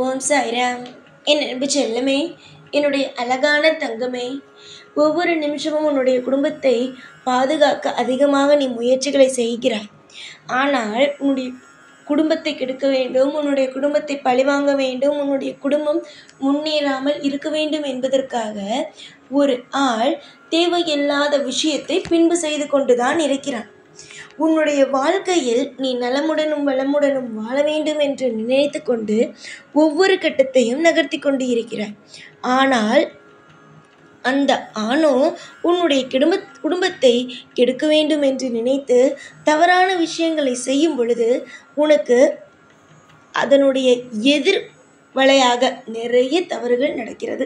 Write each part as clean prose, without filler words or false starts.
ஓம் சாய்ராம். என் அன்பு செல்லமே, என்னுடைய அழகான தங்கமே, ஒவ்வொரு நிமிஷமும் உன்னுடைய குடும்பத்தை பாதுகாக்க அதிகமாக நீ முயற்சிகளை செய்கிறாய். ஆனால் உன்னுடைய குடும்பத்தை கெடுக்க வேண்டும், உன்னுடைய குடும்பத்தை பழிவாங்க வேண்டும், உன்னுடைய குடும்பம் முன்னேறாமல் இருக்க வேண்டும் என்பதற்காக ஒரு ஆள் தேவையில்லாத விஷயத்தை பின்பு செய்து கொண்டுதான் இருக்கிறான். உன்னுடைய வாழ்க்கையில் நீ நலமுடனும் வளமுடனும் வாழ வேண்டும் என்று நினைத்து கொண்டு ஒவ்வொரு கட்டத்தையும் நகர்த்தி கொண்டு இருக்கிறாய். ஆனால் அந்த ஆணோ உன்னுடைய குடும்பத்தை கெடுக்க வேண்டும் என்று நினைத்து தவறான விஷயங்களை செய்யும் பொழுது உனக்கு அதனுடைய எதிர் வலையாக நிறைய தவறுகள் நடக்கிறது.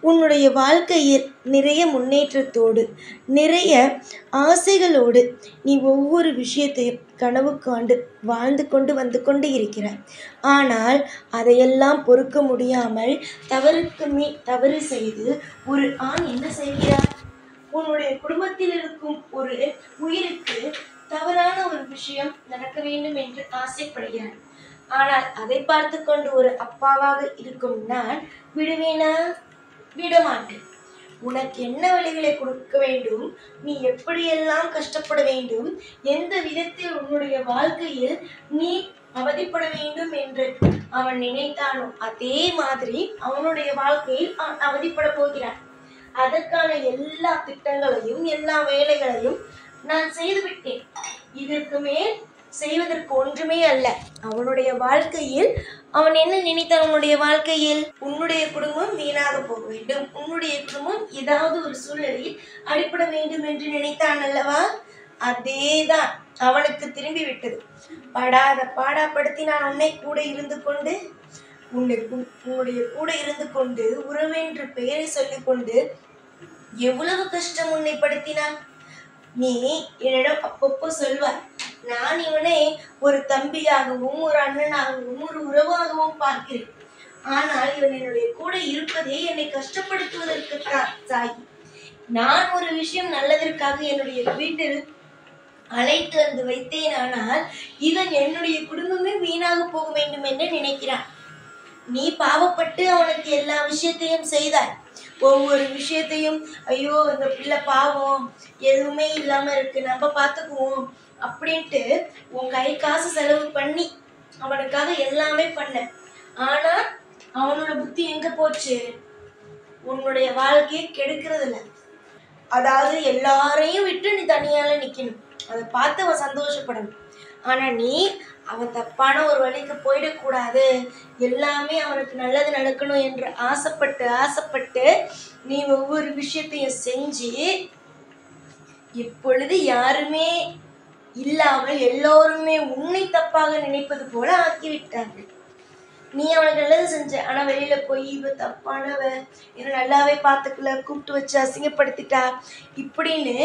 உன்னுடைய வாழ்க்கையில் நிறைய முன்னேற்றத்தோடு நிறைய ஆசைகளோடு நீ ஒவ்வொரு விஷயத்தையும் கனவு காண்டு வாழ்ந்து கொண்டு வந்து கொண்டு இருக்கிறாய். ஆனால் அதையெல்லாம் பொறுக்க முடியாமல் தவறுக்கு தவறு செய்து ஒரு ஆண் என்ன செய்கிறார்? உன்னுடைய குடும்பத்தில் இருக்கும் ஒரு உயிருக்கு தவறான ஒரு விஷயம் நடக்க வேண்டும் என்று ஆசைப்படுகிறார். ஆனால் அதை பார்த்து கொண்டு ஒரு அப்பாவாக இருக்கும் நான் விடுவேனா? விடமாட்டேன். உனக்கு என்ன வழிகளை கொடுக்க வேண்டும், நீ எப்படியெல்லாம் கஷ்டப்பட வேண்டும், எந்த விதத்தில் உன்னுடைய வாழ்க்கையில் நீ அவதிப்பட வேண்டும் என்று அவன் நினைத்தானோ அதே மாதிரி அவனுடைய வாழ்க்கையில் அவன் அவதிப்பட போகிறான். அதற்கான எல்லா திட்டங்களையும் எல்லா வேலைகளையும் நான் செய்துவிட்டேன். இதற்கு மேல் செய்வதற்கு ஒன்றுமே அல்ல. அவனுடைய வாழ்க்கையில் அவன் என்ன நினைத்தான்? அவனுடைய வாழ்க்கையில் உன்னுடைய குடும்பம் வீணாக போக வேண்டும், உன்னுடைய குடும்பம் ஏதாவது ஒரு சூழ்நிலையில் அடிப்பட வேண்டும் என்று நினைத்தான் அல்லவா? அதேதான் அவனுக்கு திரும்பி விட்டது. படாத பாடாப்படுத்தி நான் உன்னை கூட இருந்து கொண்டு உன்னுடைய கூட இருந்து கொண்டு உறவென்று பெயரை சொல்லிக் கொண்டு எவ்வளவு கஷ்டம் உன்னை படுத்தினான். நீ என்னிடம் அப்பப்போ சொல்வாய், நான் இவனை ஒரு தம்பியாகவும் ஒரு அண்ணனாகவும் ஒரு உறவாகவும் பார்க்கிறேன். ஆனால் இவன் என்னுடைய கூட இருப்பதே என்னை கஷ்டப்படுத்துவதற்கு சாய். நான் ஒரு விஷயம் நல்லதற்காக என்னுடைய வீட்டில் அழைத்து வந்து வைத்தேன். ஆனால் இவன் என்னுடைய குடும்பமே வீணாக போக வேண்டும் என்று நினைக்கிறான். நீ பாவப்பட்டு அவனுக்கு எல்லா விஷயத்தையும் செய்தாய். ஒவ்வொரு விஷயத்தையும் ஐயோ இந்த பிள்ளை பாவம், எதுவுமே இல்லாம இருக்கு, நம்ம பார்த்துக்குவோம் அப்படின்ட்டு உன் கை காசு செலவு பண்ணி அவனுக்காக எல்லாமே பண்ண. ஆனா அவனோட புத்தி எங்க போச்சு? உன்னுடைய வாழ்க்கையை கெடுக்கிறதுல. அதாவது எல்லாரையும் விட்டு நீ தனியால நிக்கணும், அதை பார்த்து அவன் சந்தோஷப்படணும். ஆனா நீ அவன் தப்பான ஒரு வழிக்கு போயிடக்கூடாது, எல்லாமே அவனுக்கு நல்லது நடக்கணும் என்று ஆசைப்பட்டு நீ ஒவ்வொரு விஷயத்தையும் செஞ்சு இப்பொழுது யாருமே இல்லாமல் எல்லோருமே உன்னை தப்பாக நினைப்பது போல ஆக்கிவிட்டார்கள். நீ அவனுக்கு நல்லது செஞ்ச, ஆனா வெளியில போய் இவ தப்பானவ, என்ன நல்லாவே பார்த்துக்கல, கூப்பிட்டு வச்சு அசிங்கப்படுத்திட்டா இப்படின்னு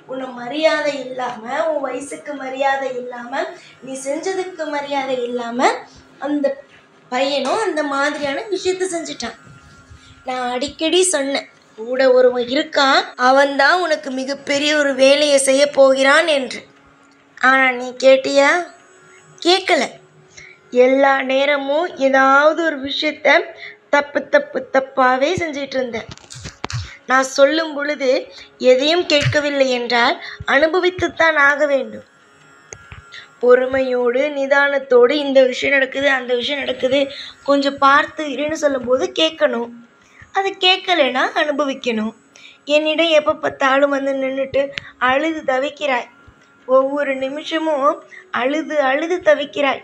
உன்னை மரியாதை இல்லாம, உன் வயசுக்கு மரியாதை இல்லாம, நீ செஞ்சதுக்கு மரியாதை இல்லாம அந்த பையனும் அந்த மாதிரியான விஷயத்த செஞ்சுட்டான். நான் அடிக்கடி சொன்னேன், கூட ஒருவன் இருக்கான், அவன்தான் உனக்கு மிகப்பெரிய ஒரு வேலையை செய்ய போகிறான் என்று. ஆனா நீ கேட்டியா? கேட்கல. எல்லா நேரமும் ஏதாவது ஒரு விஷயத்த தப்பாவே செஞ்சிட்டு இருந்தேன். நான் சொல்லும் பொழுது எதையும் கேட்கவில்லை என்றால் அனுபவித்துத்தான் ஆக வேண்டும். பொறுமையோடு நிதானத்தோடு இந்த விஷயம் நடக்குது, அந்த விஷயம் நடக்குது, கொஞ்சம் பார்த்து இருன்னு சொல்லும்போது கேட்கணும். அது கேட்கலைன்னா அனுபவிக்கணும். என்னிடம் எப்போ பார்த்தாலும் வந்து நின்றுட்டு அழுது தவிக்கிறாய். ஒவ்வொரு நிமிஷமும் அழுது தவிக்கிறாய்.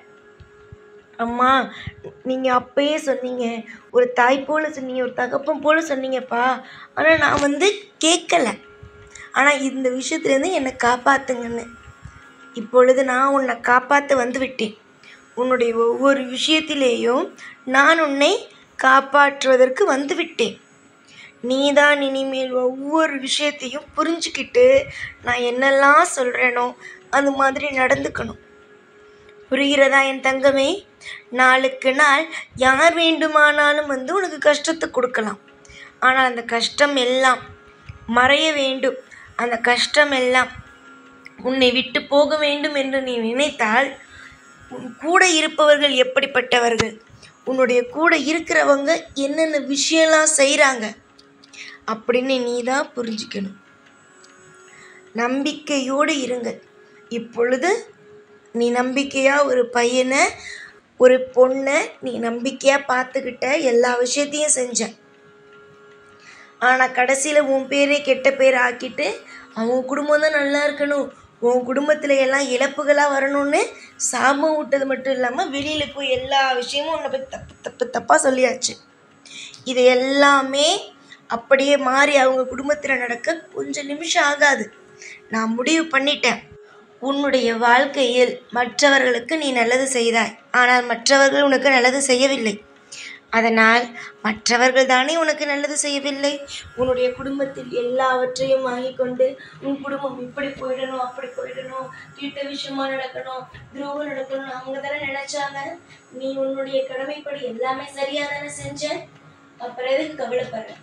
அம்மா நீங்கள் அப்பயே சொன்னீங்க, ஒரு தாய் போல சொன்னீங்க, ஒரு தகப்பன் போல சொன்னீங்கப்பா, ஆனால் நான் வந்து கேட்கலை. ஆனால் இந்த விஷயத்துலேருந்து என்னை காப்பாற்றுங்கன்னு. இப்பொழுது நான் உன்னை காப்பாற்ற வந்து விட்டேன். உன்னுடைய ஒவ்வொரு விஷயத்திலேயும் நான் உன்னை காப்பாற்றுவதற்கு வந்து விட்டேன். நீதான் இனிமேல் ஒவ்வொரு விஷயத்தையும் புரிஞ்சுக்கிட்டு நான் என்னெல்லாம் சொல்கிறேனோ அது மாதிரி நடந்துக்கணும். புரிகிறதா என் தங்கமே? நாளுக்கு நாள் யார் வேண்டுமானாலும் வந்து உனக்கு கஷ்டத்தை கொடுக்கலாம். ஆனால் அந்த கஷ்டம் எல்லாம் மறைய வேண்டும். அந்த கஷ்டம் எல்லாம் உன்னை விட்டு போக வேண்டும் என்று நீ நினைத்தால் உன் கூட இருப்பவர்கள் எப்படிப்பட்டவர்கள், உன்னுடைய கூட இருக்கிறவங்க என்னென்ன விஷயம்லாம் செய்கிறாங்க அப்படின்னு நீ தான் புரிஞ்சுக்கணும். நம்பிக்கையோடு இருங்க. இப்பொழுது நீ நம்பிக்கையாக ஒரு பையனை ஒரு பொண்ணை நீ நம்பிக்கையாக பார்த்துக்கிட்ட, எல்லா விஷயத்தையும் செஞ்ச. ஆனால் கடைசியில் உன் பேரே கெட்ட பேர் ஆக்கிட்டு அவன் குடும்பம் தான் நல்லா இருக்கணும், உன் குடும்பத்தில் எல்லாம் இழப்புகளாக வரணும்னு சாபம் விட்டது மட்டும் இல்லாமல் வெளியில் போய் எல்லா விஷயமும் உன்னை போய் தப்பாக சொல்லியாச்சு. இது எல்லாமே அப்படியே மாறி அவங்க குடும்பத்தில் நடக்க கொஞ்சம் நிமிஷம் ஆகாது. நான் முடிவு பண்ணிட்டேன். உன்னுடைய வாழ்க்கையில் மற்றவர்களுக்கு நீ நல்லது செய்தாய், ஆனால் மற்றவர்கள் உனக்கு நல்லது செய்யவில்லை. அதனால் மற்றவர்கள் தானே உனக்கு நல்லது செய்யவில்லை. உன்னுடைய குடும்பத்தில் எல்லாவற்றையும் வாங்கி கொண்டு உன் குடும்பம் இப்படி போயிடணும், அப்படி போயிடணும், கீட்ட விஷயமா நடக்கணும், துரோகம் நடக்கணும் அவங்க தானே நினைச்சாங்க. நீ உன்னுடைய கடமைப்படி எல்லாமே சரியா தானே செஞ்ச. அப்புறம் எதுக்கு கவலைப்படுற?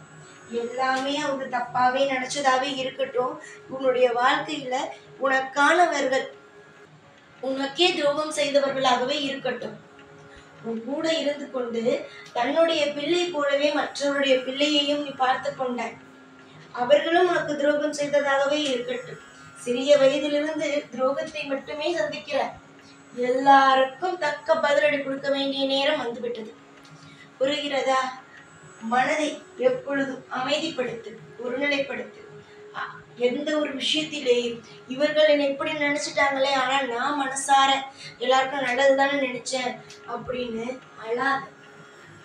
எல்லாமே அவங்க தப்பாவே நினைச்சதாவே இருக்கட்டும். உன்னுடைய வாழ்க்கையில உனக்கானவர்கள் உனக்கே துரோகம் செய்தவர்களாகவே இருக்கட்டும். உன் கூட இருந்து கொண்டு தன்னுடைய பிள்ளை போலவே மற்றவருடைய பிள்ளையையும் நீ பார்த்து கொண்டாய். அவர்களும் உனக்கு துரோகம் செய்ததாகவே இருக்கட்டும். சிறிய வயதிலிருந்து துரோகத்தை மட்டுமே சந்திக்கிறார். எல்லாருக்கும் தக்க பதிலடி கொடுக்க வேண்டிய நேரம் வந்துவிட்டது. புரிகிறதா? மனதை எப்பொழுதும் அமைதிப்படுத்து, ஒருநிலைப்படுத்து. எந்த ஒரு விஷயத்திலேயும் இவர்கள் என்னை எப்படி நினைச்சிட்டாங்களே, ஆனால் நான் மனசார எல்லாருக்கும் நல்லதுதானே நினைச்சேன் அப்படின்னு அழாத.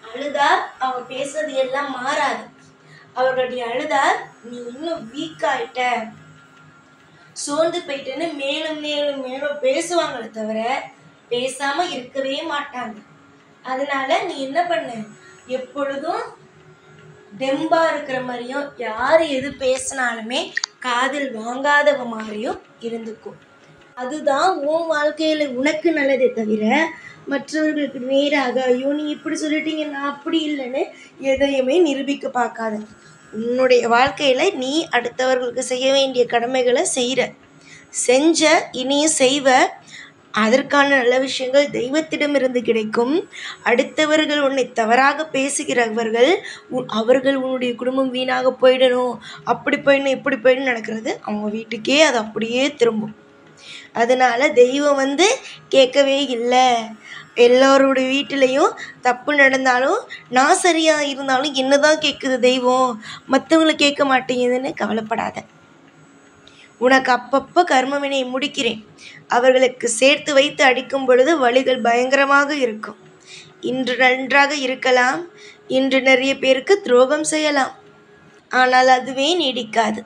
அழுதா அவங்க பேசுறது எல்லாம் மாறாது. அவர்களுடைய அழுதா நீ இன்னும் வீக் ஆயிட்ட, சோர்ந்து போயிட்டேன்னு மேலும் மேலும் மேலும் பேசுவாங்களே தவிர பேசாம இருக்கவே மாட்டாங்க. அதனால நீ என்ன பண்ணு, எப்பொழுதும் தெம்பா இருக்கிற மாதிரியும் யார் எது பேசினாலுமே காதில் வாங்காதவ மாதிரியும் இருந்துக்கும். அதுதான் உன் வாழ்க்கையில உனக்கு நல்லதே தவிர மற்றவர்களுக்கு நேராக ஐயோ நீ இப்படி சொல்லிட்டீங்க நான் அப்படி இல்லைன்னு எதையுமே நிரூபிக்க பார்க்காத. உன்னுடைய வாழ்க்கையில நீ அடுத்தவர்களுக்கு செய்ய வேண்டிய கடமைகளை செஞ்ச இனியும் செய்வ. அதற்கான நல்ல விஷயங்கள் தெய்வத்திடமிருந்து கிடைக்கும். அடுத்தவர்கள் உன்னை தவறாக பேசுகிறவர்கள் அவர்கள் உன்னுடைய குடும்பம் வீணாக போயிடணும், அப்படி போயிடணும், இப்படி போயிடணும் நடக்கிறது அவங்க வீட்டுக்கே அது அப்படியே திரும்பும். அதனால தெய்வம் கேட்கவே இல்லை. எல்லோருடைய வீட்டிலையும் தப்பு நடந்தாலும் நான் சரியாக இருந்தாலும் என்னதான் கேட்குது தெய்வம், மற்றவங்களை கேட்க மாட்டேங்குதுன்னு கவலைப்படாத. உனக்கு அப்பப்போ கர்மவினை முடிக்கிறேன். அவர்களுக்கு சேர்த்து வைத்து அடிக்கும் பொழுது வலிகள் பயங்கரமாக இருக்கும். இன்று நன்றாக இருக்கலாம், இன்று நிறைய பேருக்கு துரோகம் செய்யலாம், ஆனால் அதுவே நீடிக்காது.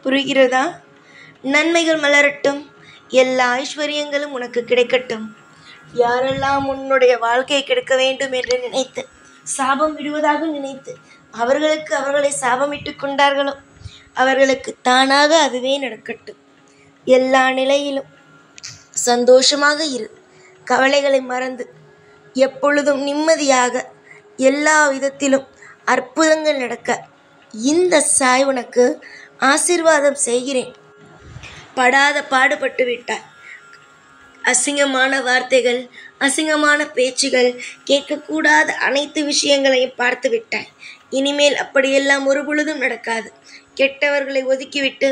புரிகிறதா? நன்மைகள் மலரட்டும், எல்லா ஐஸ்வர்யங்களும் உனக்கு கிடைக்கட்டும். யாரெல்லாம் உன்னுடைய வாழ்க்கையை கெடுக்க வேண்டும் என்று நினைத்து சாபம் விடுவதாக நினைத்து அவர்களுக்கு அவர்களை சாபமிட்டு கொண்டார்களோ அவர்களுக்கு தானாக அதுவே நடக்கட்டும். எல்லா நிலையிலும் சந்தோஷமாக இரு. கவலைகளை மறந்து எப்பொழுதும் நிம்மதியாக எல்லா விதத்திலும் அற்புதங்கள் நடக்க இந்த சாய் உனக்கு ஆசீர்வாதம் செய்கிறேன். படாத பாடுபட்டு விட்டாய். அசிங்கமான வார்த்தைகள், அசிங்கமான பேச்சுகள், கேட்கக்கூடாத அனைத்து விஷயங்களையும் பார்த்து விட்டாய். இனிமேல் அப்படியெல்லாம் ஒரு பொழுதும் நடக்காது. கெட்டவர்களை ஒதுக்கிவிட்டு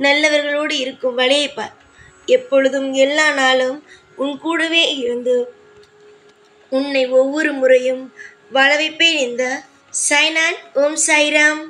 நல்லவர்களோடு இருக்கும் வழியை பார். எப்பொழுதும் எல்லா நாளும் உன் கூடவே இருந்து உன்னை ஒவ்வொரு முறையும் வாழ வைப்பேன். இந்த சாய்நாத். ஓம் சாய்ராம்.